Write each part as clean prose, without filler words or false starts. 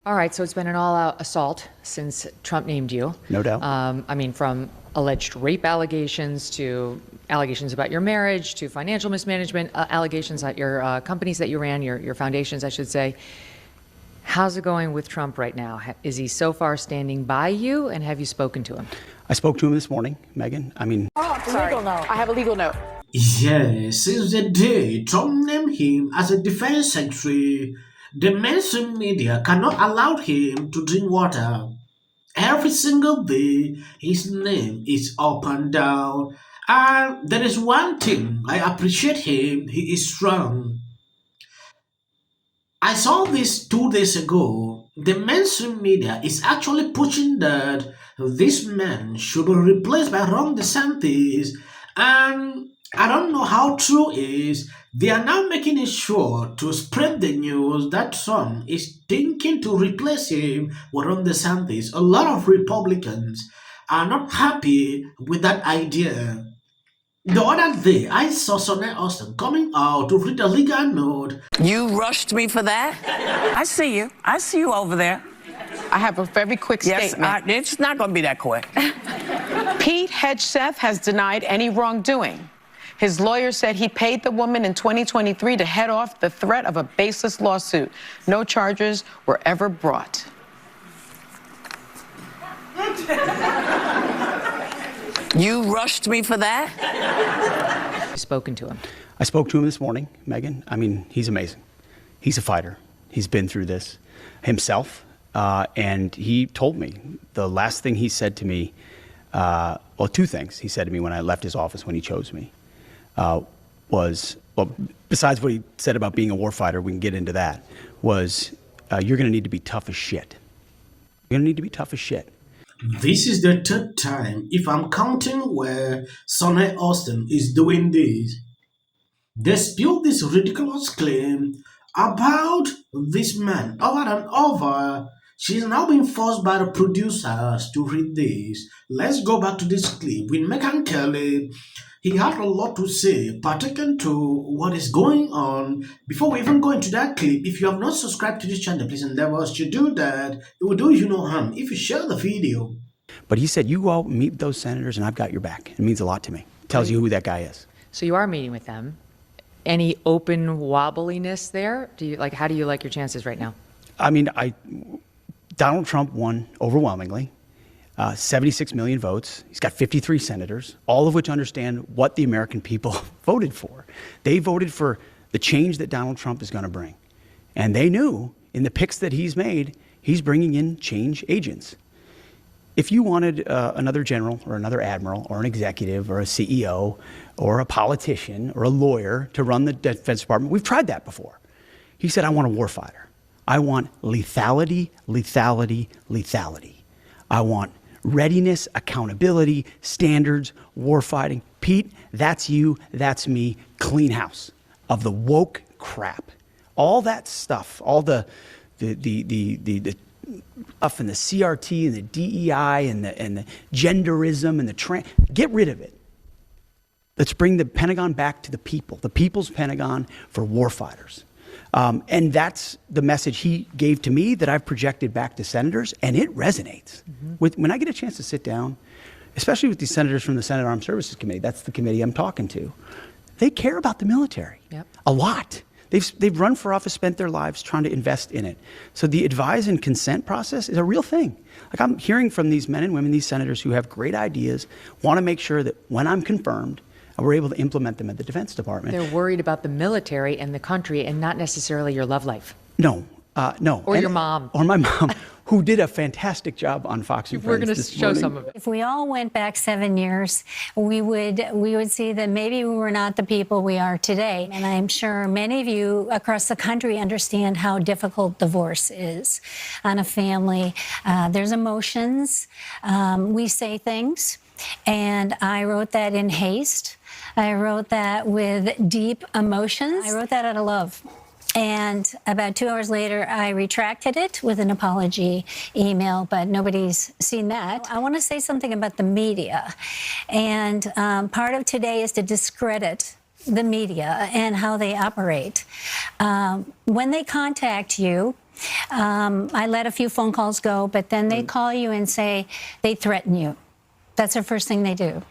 All right, so it's been an all-out assault since Trump named you. No doubt. I mean, from alleged rape allegations to allegations about your marriage to financial mismanagement allegations at your companies that you ran, your foundations, I should say. How's it going with Trump right now? Is he so far standing by you, and have you spoken to him? I spoke to him this morning, Megyn. Legal note. I have a legal note. Yes, since the day Trump named him as a defense secretary, the mainstream media cannot allow him to drink water. Every single day, his name is up and down. And there is one thing I appreciate him, he is strong. I saw this 2 days ago. The mainstream media is actually pushing that this man should be replaced by Ron DeSantis. And I don't know how true it is. They are now making it sure to spread the news that Trump is thinking to replace him with Ron DeSantis. A lot of Republicans are not happy with that idea. The other day, I saw Sonny Austin coming out to read a legal note. You rushed me for that? I see you. I see you over there. I have a very quick statement. It's not going to be that quick. Pete Hegseth has denied any wrongdoing. His lawyer said he paid the woman in 2023 to head off the threat of a baseless lawsuit. No charges were ever brought. You rushed me for that? Have you spoken to him? I spoke to him this morning, Megyn. He's amazing. He's a fighter. He's been through this himself. And he told me the last thing he said to me, well, two things he said to me when I left his office when he chose me was, well, besides what he said about being a warfighter, we can get into that, was you're going to need to be tough as shit. You're going to need to be tough as shit. This is the third time, if I'm counting, where Sonny Austin is doing this. They spilled this ridiculous claim about this man over and over. She's now being forced by the producers to read this. Let's go back to this clip with Megyn Kelly. He had a lot to say, pertaining to what is going on. Before we even go into that clip, if you have not subscribed to this channel, please endeavor to do that. It will do you no harm if you share the video. But he said, you go meet those senators and I've got your back. It means a lot to me. Tells you who that guy is. So you are meeting with them. Any open wobbliness there? How do you like your chances right now? Donald Trump won overwhelmingly. 76 million votes. He's got 53 senators, all of which understand what the American people voted for. They voted for the change that Donald Trump is going to bring. And they knew in the picks that he's made, he's bringing in change agents. If you wanted another general or another admiral or an executive or a CEO or a politician or a lawyer to run the Defense Department, we've tried that before. He said, I want a warfighter. I want lethality, lethality, lethality. I want readiness, accountability, standards, warfighting. Pete, that's you, that's me, clean house of the woke crap. All that stuff, all the stuff and the CRT and the DEI and the genderism and the get rid of it. Let's bring the Pentagon back to the people, the people's Pentagon for warfighters. And that's the message he gave to me that I've projected back to senators, and it resonates. When I get a chance to sit down, especially with these senators from the Senate Armed Services Committee, that's the committee I'm talking to, they care about the military a lot. They've run for office, spent their lives trying to invest in it. So the advise and consent process is a real thing. Like, I'm hearing from these men and women, these senators who have great ideas, want to make sure that when I'm confirmed, we're able to implement them at the Defense Department. They're worried about the military and the country and not necessarily your love life. No. Or your mom. Or my mom, who did a fantastic job on Fox and Friends. We're going to show some of it. If we all went back 7 years, we would see that maybe we were not the people we are today. And I'm sure many of you across the country understand how difficult divorce is on a family. There's emotions. We say things. And I wrote that in haste. I wrote that with deep emotions. I wrote that out of love. And about 2 hours later, I retracted it with an apology email, but nobody's seen that. I want to say something about the media. And part of today is to discredit the media and how they operate. When they contact you, I let a few phone calls go, but then they call you and say they threaten you. That's the first thing they do.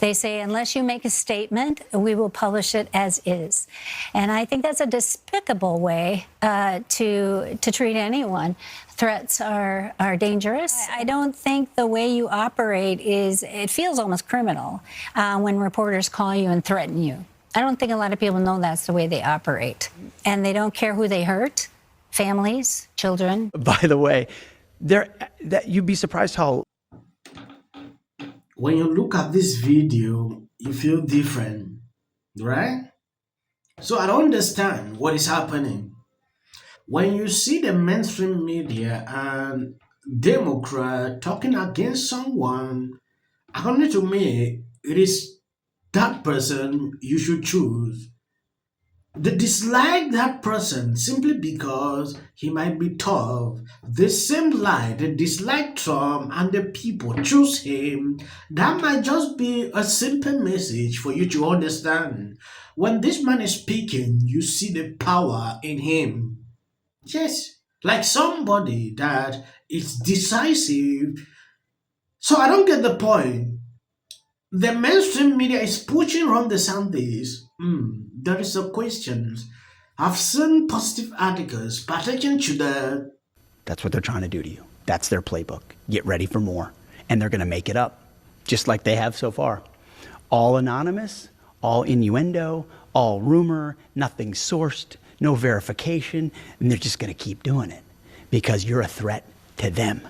They say, unless you make a statement, we will publish it as is. And I think that's a despicable way to treat anyone. Threats are dangerous. I don't think the way you operate it feels almost criminal when reporters call you and threaten you. I don't think a lot of people know that's the way they operate. And they don't care who they hurt, families, children. By the way, you'd be surprised how when you look at this video, you feel different, right? So I don't understand what is happening. When you see the mainstream media and Democrat talking against someone, according to me, it is that person you should choose. They dislike that person simply because he might be tough. The same lie, they dislike Trump and the people choose him. That might just be a simple message for you to understand. When this man is speaking, you see the power in him. Yes, like somebody that is decisive. So I don't get the point. The mainstream media is pushing Ron DeSantis. There is a question. I've seen positive articles pertaining to that. that's what they're trying to do to you. That's their playbook. Get ready for more. And they're going to make it up, just like they have so far. All anonymous, all innuendo, all rumor, nothing sourced, no verification, and they're just going to keep doing it because you're a threat to them.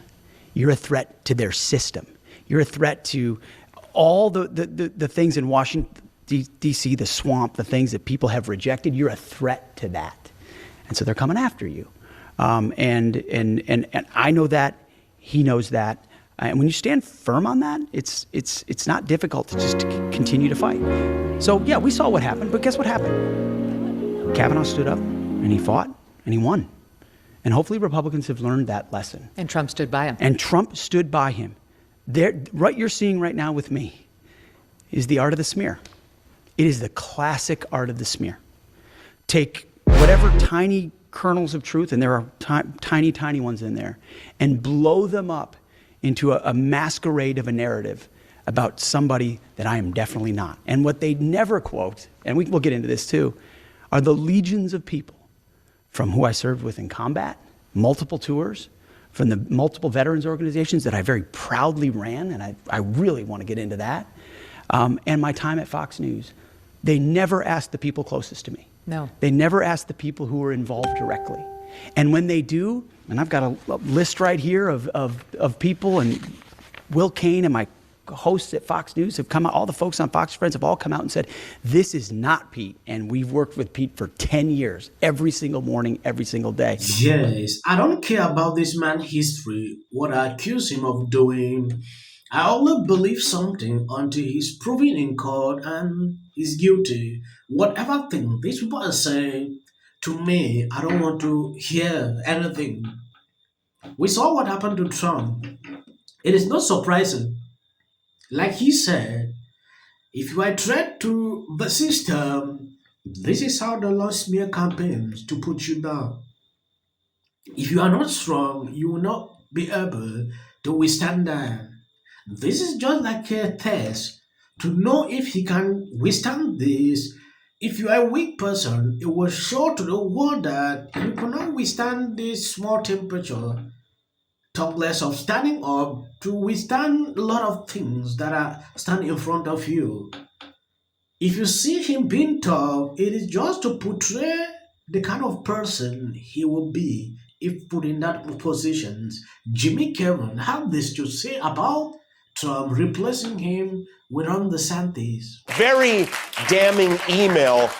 You're a threat to their system. You're a threat to all the things in Washington, D.C., the swamp, the things that people have rejected. You're a threat to that. And so they're coming after you. And I know that. He knows that. And when you stand firm on that, it's not difficult to just continue to fight. So, yeah, we saw what happened, but guess what happened? Kavanaugh stood up, and he fought, and he won. And hopefully Republicans have learned that lesson. And Trump stood by him. And Trump stood by him. What you're seeing right now with me is the art of the smear. It is the classic art of the smear. Take whatever tiny kernels of truth, and there are tiny, tiny ones in there, and blow them up into a masquerade of a narrative about somebody that I am definitely not. And what they never quote, and we'll get into this too, are the legions of people from who I served with in combat, multiple tours, from the multiple veterans organizations that I very proudly ran, and I really want to get into that, and my time at Fox News. They never asked the people closest to me. No. They never asked the people who were involved directly. And when they do, and I've got a list right here of people, and Will Cain and my hosts at Fox News have come out, all the folks on Fox Friends have all come out and said, this is not Pete. And we've worked with Pete for 10 years, every single morning, every single day. Yes, I don't care about this man's history, what I accuse him of doing. I only believe something until he's proven in court and is guilty. Whatever thing these people are saying, to me, I don't want to hear anything. We saw what happened to Trump. It is not surprising. Like he said, if you are a threat to the system, this is how the law smear campaigns to put you down. If you are not strong, you will not be able to withstand that. This is just like a test to know if he can withstand this. If you are a weak person, it will show to the world that you cannot withstand this small temperature. Talk less of standing up to withstand a lot of things that are standing in front of you. If you see him being tough, it is just to portray the kind of person he will be if put in that position. Jimmy Kimmel had this to say about Trump replacing him with Ron DeSantis. Very damning email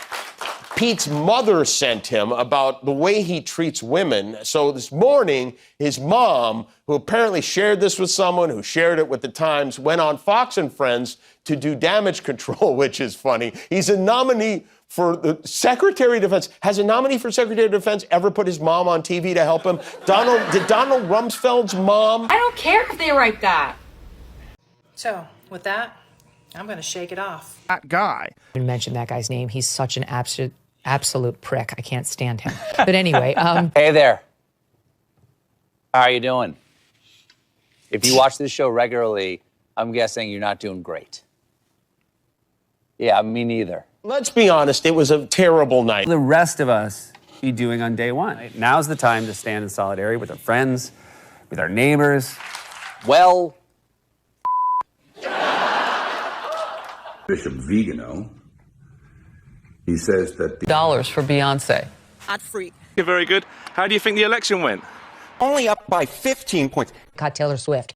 Pete's mother sent him about the way he treats women. So this morning, his mom, who apparently shared this with someone, who shared it with the Times, went on Fox and Friends to do damage control, which is funny. He's a nominee for the Secretary of Defense. Has a nominee for Secretary of Defense ever put his mom on TV to help him? Did Donald Rumsfeld's mom? I don't care if they write that. So, with that, I'm going to shake it off. That guy. I mentioned that guy's name. He's such an absolute prick. I can't stand him. But anyway. Hey there. How are you doing? If you watch this show regularly, I'm guessing you're not doing great. Yeah, me neither. Let's be honest, it was a terrible night. The rest of us be doing on day one. Right? Now's the time to stand in solidarity with our friends, with our neighbors. Well, Bishop Vigano, he says that the dollars for Beyonce. I'd freak. You're very good. How do you think the election went? Only up by 15 points. Got Taylor Swift.